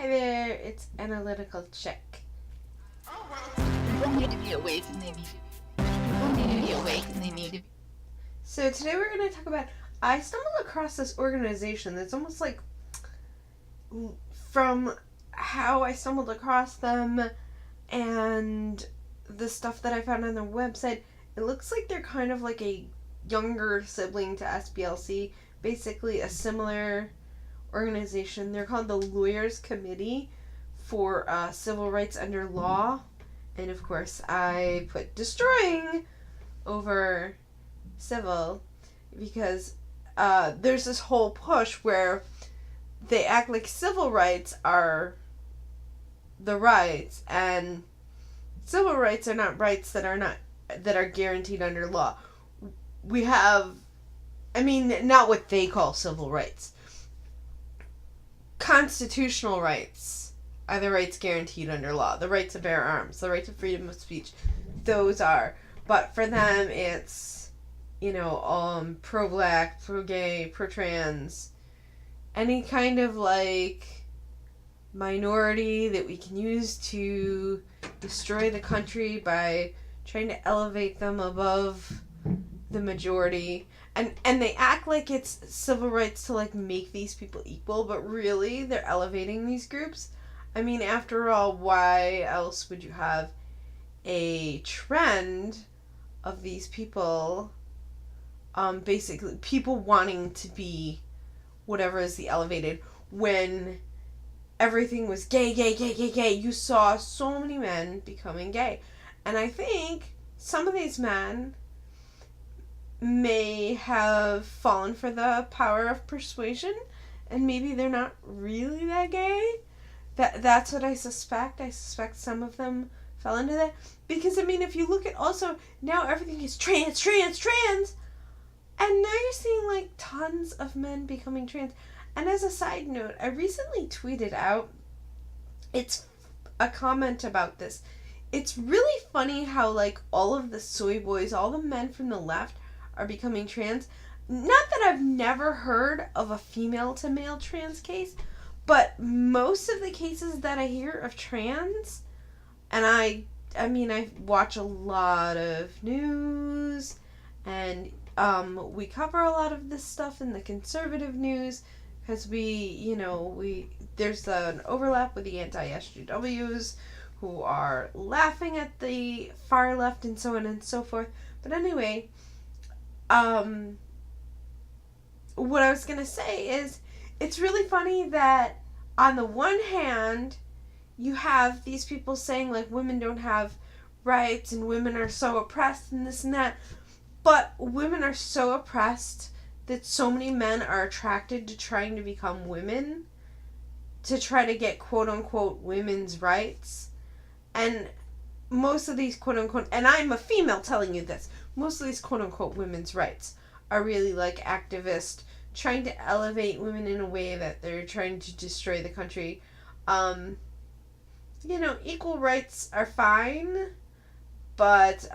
Hi there, it's Analytical Check. Oh, well, people need to be awake and they need to be. People need to be awake and they need to be. So today we're going to talk about, I stumbled across this organization that's almost like, from how I stumbled across them and the stuff that I found on their website, it looks like they're kind of like a younger sibling to SPLC, basically a similar organization. They're called the Lawyers Committee for Civil Rights Under Law. And of course, I put destroying over civil because there's this whole push where they act like civil rights are the rights, and civil rights are not rights that are guaranteed under law. We have, not what they call civil rights. Constitutional rights are the rights guaranteed under law. The right to bear arms, the right to freedom of speech, those are. But for them, it's, pro-black, pro-gay, pro-trans, any kind of, minority that we can use to destroy the country by trying to elevate them above the majority. And they act like it's civil rights to, make these people equal, but really, they're elevating these groups. After all, why else would you have a trend of these people, basically, people wanting to be whatever is the elevated, when everything was gay, gay, gay, gay, gay. You saw so many men becoming gay. And I think some of these men may have fallen for the power of persuasion, and maybe they're not really that gay. That's what I suspect. I suspect some of them fell into that. Because, if you look at also, now everything is trans, trans, trans. And now you're seeing, tons of men becoming trans. And as a side note, I recently tweeted out, it's a comment about this. It's really funny how, all of the soy boys, all the men from the left are becoming trans. Not that I've never heard of a female to male trans case, but most of the cases that I hear of trans, and I watch a lot of news, and we cover a lot of this stuff in the conservative news, because there's an overlap with the anti-SJWs who are laughing at the far left and so on and so forth. But anyway, what I was going to say is, it's really funny that on the one hand, you have these people saying, women don't have rights and women are so oppressed and this and that. But women are so oppressed that so many men are attracted to trying to become women to try to get quote-unquote women's rights. And most of these quote-unquote, and I'm a female telling you this, most of these quote-unquote women's rights are really activist, trying to elevate women in a way that they're trying to destroy the country. Equal rights are fine, but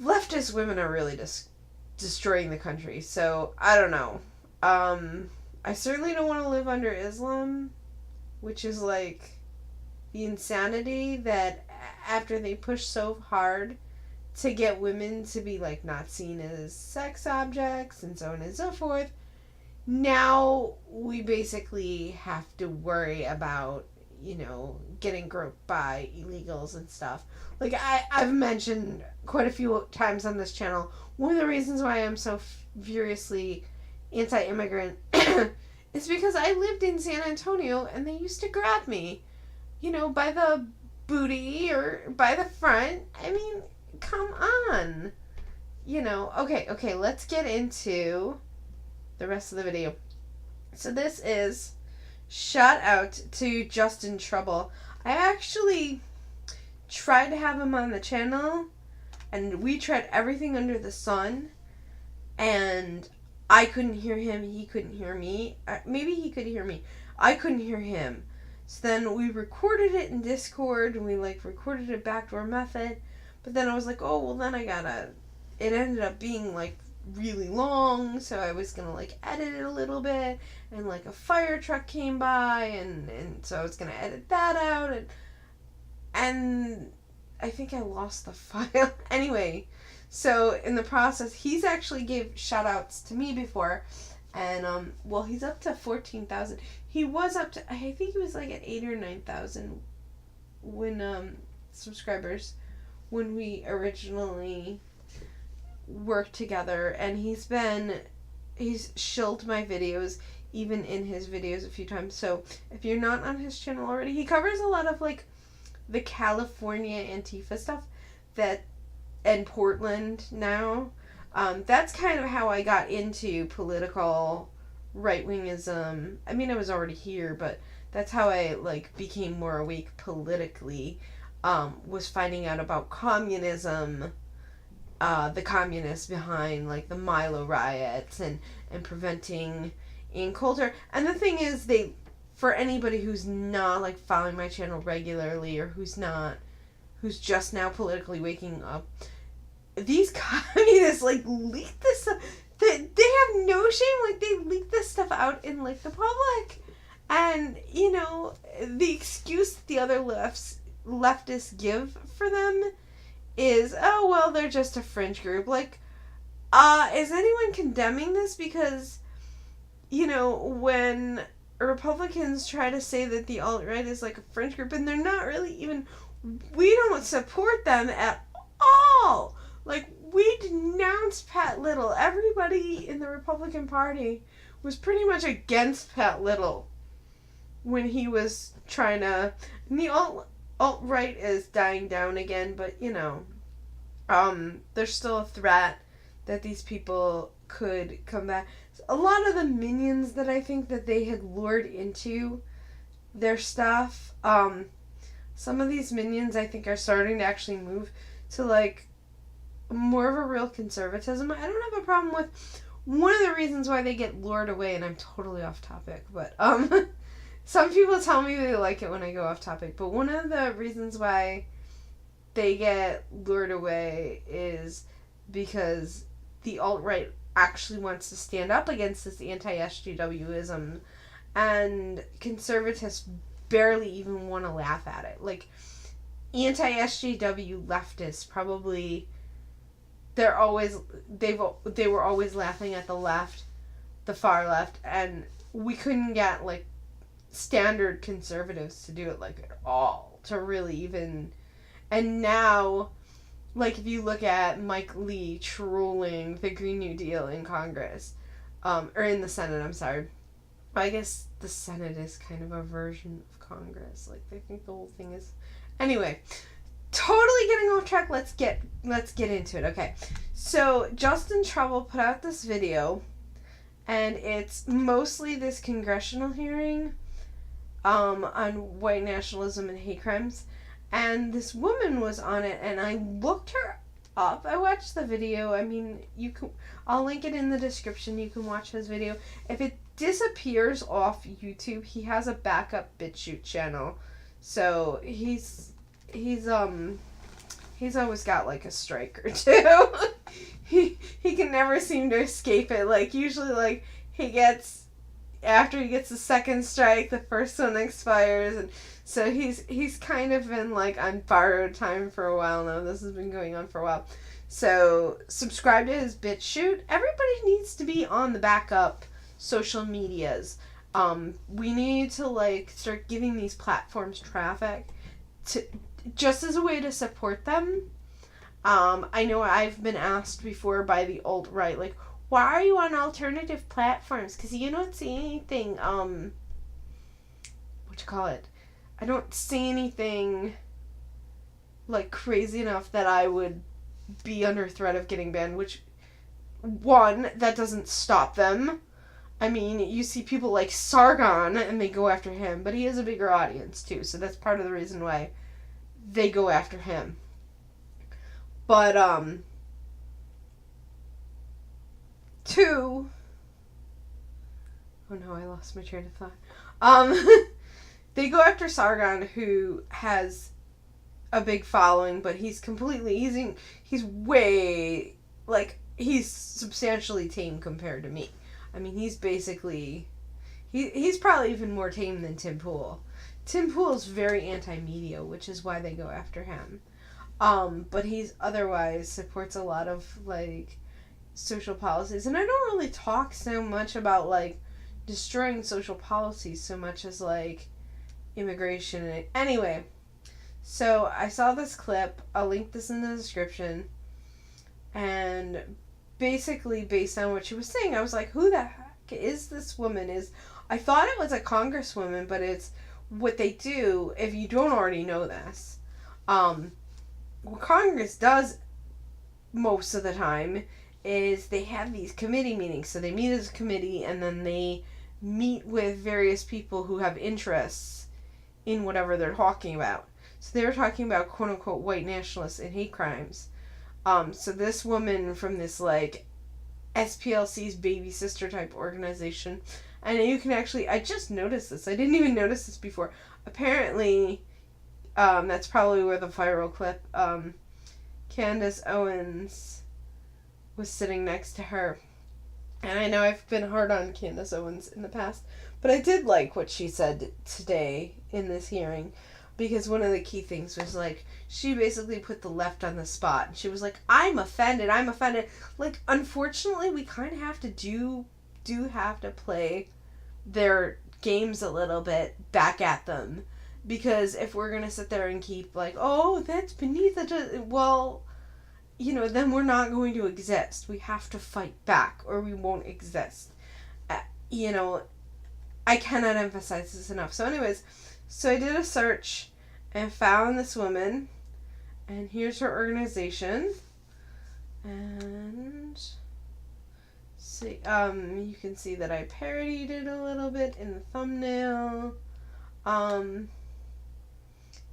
leftist women are really destroying the country. So, I don't know. I certainly don't want to live under Islam, which is the insanity that after they push so hard to get women to be not seen as sex objects and so on and so forth, now we basically have to worry about, getting groped by illegals and stuff. I've mentioned quite a few times on this channel, one of the reasons why I'm so furiously anti-immigrant is because I lived in San Antonio and they used to grab me, by the booty or by the front. Come on. Okay, let's get into the rest of the video. So this is shout out to Justin Trouble. I actually tried to have him on the channel, and we tried everything under the sun, and I couldn't hear him, he couldn't hear me. Maybe he could hear me. I couldn't hear him. So then we recorded it in Discord, and we recorded it backdoor method, but then I was like, oh, well then I gotta, it ended up being really long, so I was gonna like edit it a little bit, and like a fire truck came by, and so I was gonna edit that out, and I think I lost the file. Anyway, so in the process, he's actually gave shout outs to me before, and well, he's up to 14,000. He was up to, I think he was like at 8 or 9,000 when subscribers when we originally worked together, and he's shilled my videos, even in his videos a few times. So if you're not on his channel already, he covers a lot of like the California Antifa stuff and Portland now. That's kind of how I got into political right-wingism. I mean, I was already here, but that's how I like became more awake politically. Was finding out about communism, the communists behind like the Milo riots and preventing Ian Coulter. And the thing is, for anybody who's not like following my channel regularly, or who's just now politically waking up, these communists like leak this stuff. They have no shame. Like, they leak this stuff out in like the public, and you know, the excuse that the other leftists give for them is, oh well, they're just a fringe group. Like, is anyone condemning this? Because, you know, when Republicans try to say that the alt-right is like a fringe group, and they're not really even, we don't support them at all. Like, we denounced Pat Little. Everybody in the Republican Party was pretty much against Pat Little when he was trying to, and the alt-right is dying down again, but you know, there's still a threat that these people could come back. A lot of the minions that I think that they had lured into their stuff, some of these minions I think are starting to actually move to like more of a real conservatism. I don't have a problem with one of the reasons why they get lured away, and I'm totally off topic, but some people tell me they like it when I go off topic, but one of the reasons why they get lured away is because the alt-right actually wants to stand up against this anti-SJWism, and conservatives barely even want to laugh at it. Like, anti-SJW leftists probably, they were always laughing at the left, the far left, and we couldn't get like standard conservatives to do it like at all, to really even. And now, like, if you look at Mike Lee trolling the Green New Deal in Congress, or in the Senate, I'm sorry. I guess the Senate is kind of a version of Congress. Like, they think the whole thing is. Anyway, totally getting off track. Let's get into it. Okay, so Justin Trouble put out this video, and it's mostly this congressional hearing, on white nationalism and hate crimes. And this woman was on it, and I looked her up. I watched the video. I mean, I'll link it in the description. You can watch his video. If it disappears off YouTube, he has a backup Bitchute channel. So he's always got like a strike or two. he can never seem to escape it. Like, usually, like, after he gets the second strike, the first one expires, and so he's kind of been like on borrowed time for a while now. This has been going on for a while. So subscribe to his Bitchute. Everybody needs to be on the backup social medias. We need to like start giving these platforms traffic to just as a way to support them. I know I've been asked before by the alt-right, like, why are you on alternative platforms? Because you don't see anything, I don't see anything, like, crazy enough that I would be under threat of getting banned, which, one, that doesn't stop them. I mean, you see people like Sargon, and they go after him, but he has a bigger audience, too, so that's part of the reason why they go after him. But, two, oh no, I lost my train of thought. They go after Sargon, who has a big following, but he's way, like, he's substantially tame compared to me. I mean, he's basically... He's probably even more tame than Tim Pool. Tim Pool's very anti-media, which is why they go after him. But he's otherwise supports a lot of, like, social policies. And I don't really talk so much about, like, destroying social policies so much as, like, immigration. Anyway, so I saw this clip. I'll link this in the description. And basically, based on what she was saying, I was like, who the heck is this woman? I thought it was a congresswoman, but it's what they do, if you don't already know this. What Congress does most of the time is they have these committee meetings. So they meet as a committee, and then they meet with various people who have interests in whatever they're talking about. So they were talking about quote-unquote white nationalists and hate crimes. So this woman from this, like, SPLC's baby sister type organization, and you can actually, I just noticed this. I didn't even notice this before. Apparently, that's probably where the viral clip, Candace Owens was sitting next to her. And I know I've been hard on Candace Owens in the past, but I did like what she said today in this hearing, because one of the key things was, like, she basically put the left on the spot. And she was like, I'm offended. Like, unfortunately, we kind of have to do have to play their games a little bit back at them. Because if we're going to sit there and keep, like, oh, that's beneath the... Well, you know, then we're not going to exist. We have to fight back, or we won't exist. You know, I cannot emphasize this enough. So anyways, so I did a search and found this woman, and here's her organization, and see, you can see that I parodied it a little bit in the thumbnail.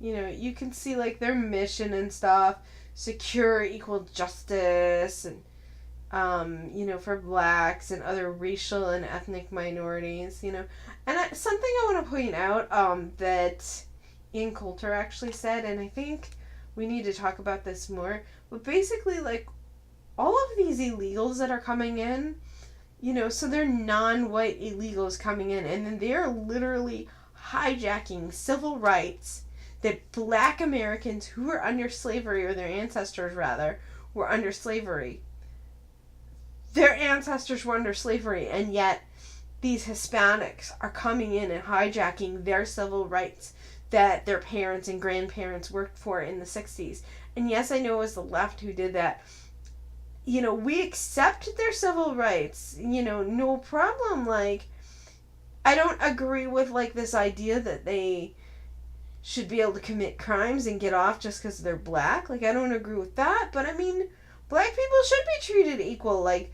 You know, you can see, like, their mission and stuff, secure equal justice, and, you know, for blacks and other racial and ethnic minorities, you know. And something I want to point out, that Ian Coulter actually said, and I think we need to talk about this more, but basically, like, all of these illegals that are coming in, you know, so they're non-white illegals coming in, and then they're literally hijacking civil rights that black Americans who were under slavery, or their ancestors rather, were under slavery. Their ancestors were under slavery, and yet these Hispanics are coming in and hijacking their civil rights that their parents and grandparents worked for in the 60s. And yes, I know it was the left who did that. You know, we accept their civil rights, you know, no problem. Like, I don't agree with, like, this idea that they should be able to commit crimes and get off just because they're black. Like, I don't agree with that, but I mean, black people should be treated equal. Like,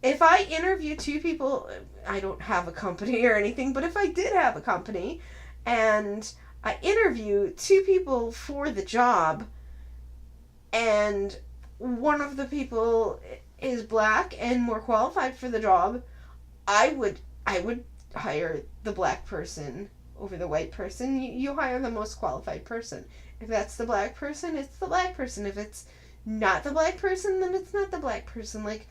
if I interview two people, I don't have a company or anything, but if I did have a company and I interview two people for the job, and one of the people is black and more qualified for the job, I would hire the black person over the white person. You hire the most qualified person. If that's the black person, it's the black person. If it's not the black person, then it's not the black person. Like,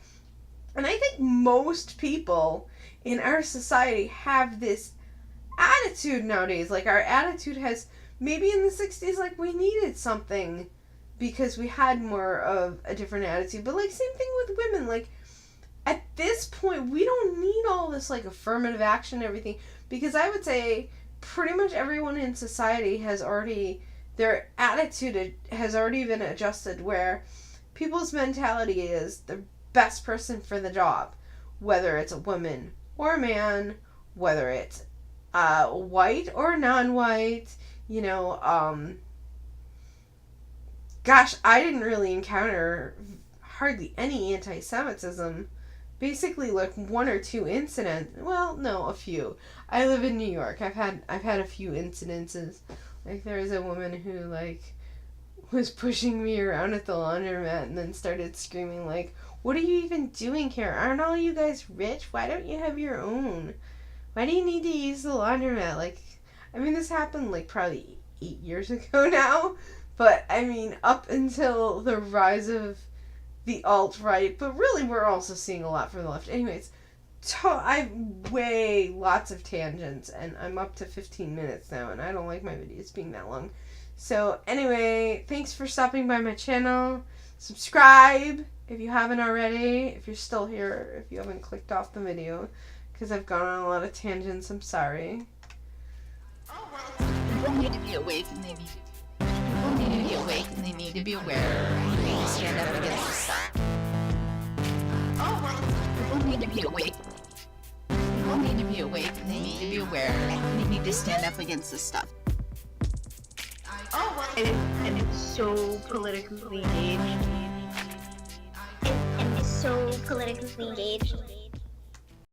and I think most people in our society have this attitude nowadays. Like, our attitude has, maybe in the 60s, like, we needed something because we had more of a different attitude. But, like, same thing with women. Like, at this point, we don't need all this, like, affirmative action and everything, because I would say pretty much everyone in society has already, their attitude has already been adjusted, where people's mentality is the best person for the job, whether it's a woman or a man, whether it's white or non-white, you know. Gosh, I didn't really encounter hardly any anti-Semitism. Basically, like, one or two incidents. Well, no, a few. I live in New York. I've had a few incidences. Like, there was a woman who, like, was pushing me around at the laundromat and then started screaming, like, what are you even doing here? Aren't all you guys rich? Why don't you have your own? Why do you need to use the laundromat? Like, I mean, this happened, like, probably 8 years ago now. But, I mean, up until the rise of the alt-right, but really we're also seeing a lot from the left. Anyways, I've lots of tangents, and I'm up to 15 minutes now, and I don't like my videos being that long. So anyway, thanks for stopping by my channel. Subscribe if you haven't already, if you're still here, if you haven't clicked off the video, because I've gone on a lot of tangents, I'm sorry. People need to be awake and they need people need to be awake and they need to be aware. They need to stand up against the stuff. People need to be awake. People need to be awake and they need to be aware. They need to stand up against this stuff. And it's so politically engaged. And is so politically engaged.